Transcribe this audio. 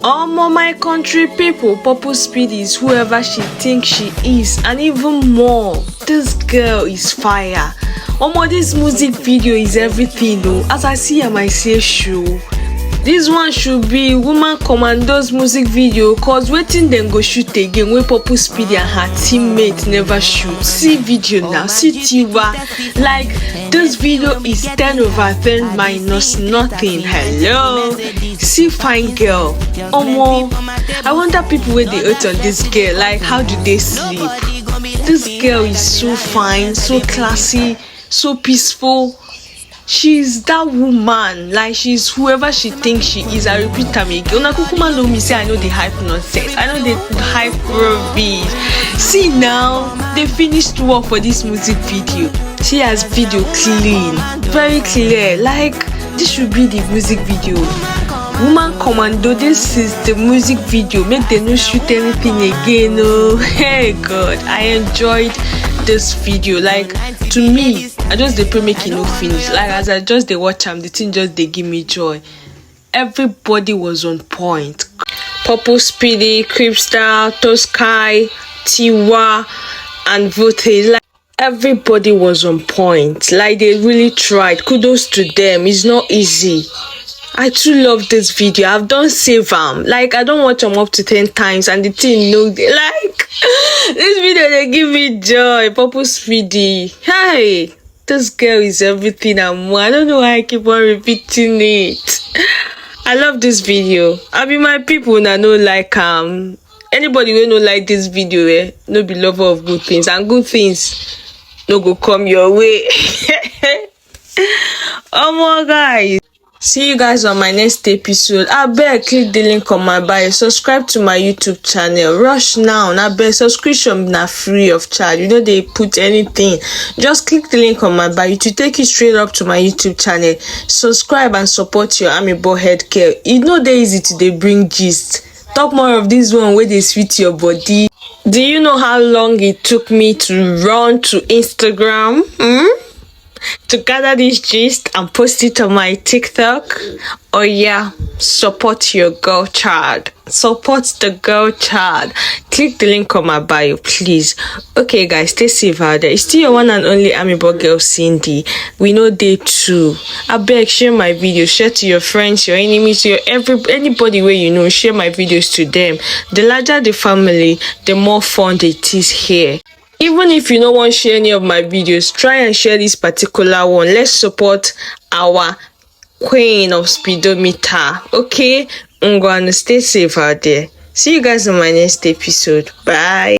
My country people, Purple Speedy is whoever she thinks she is, and even more. This girl is fire. This music video is everything though. As I see am, I say show. This one should be woman Commando's music video, cause waiting then go shoot again when Purple Speedy and her teammate never shoot. See video now, see Tiwa. Like this video is 10/10 minus nothing. Hello, see fine girl. I wonder people where they out on this girl. Like how do they sleep? This girl is so fine, so classy, so peaceful. She's that woman, like she's whoever she thinks she is. I repeat am again. Una kukuma know me say I know the hype nonsense. I know the hype rubbish. See now, they finished work for this music video. She has video clean, very clear. Like this should be the music video. Woman Commando, this is the music video. Make them no shoot anything again. Oh, hey God, I enjoyed this video. Like to me, I just dey pray make it no finish. Like as I just dey watch am, the thing just dey give me joy. Everybody was on point. Purple Speedy, Cripstar, Toskai, Tiwa, and Vote. Like everybody was on point. Like they really tried. Kudos to them. It's not easy. I too love this video. I've done save am. Like I don't watch them up to 10 times and the thing no like this video they give me joy. Purple Speedy. Hey, this girl is everything and more. I don't know why I keep on repeating it. I love this video. I be my people that no like anybody will no like this video, no be lover of good things, and good things no go come your way. My guys. See you guys on my next episode. I beg click the link on my bio. Subscribe to my YouTube channel. Rush now. I beg subscription na free of charge. You know they put anything. Just click the link on my bio to take you straight up to my YouTube channel. Subscribe and support your amiable head care. You know they easy to they bring gist. Talk more of this one where they sweet your body. Do you know how long it took me to run to Instagram? To gather this gist and post it on my TikTok? Oh yeah, support your girl child. Support the girl child. Click the link on my bio, please. Okay guys, stay safe out there. It's still your one and only amiable girl Cindy. We know day 2. I beg, share my video, share to your friends, your enemies, your anybody where you know. Share my videos to them. The larger the family, the more fun it is here. Even if you don't want to share any of my videos, try and share this particular one. Let's support our queen of speedometer. Okay? I'm going to stay safe out there. See you guys on my next episode. Bye.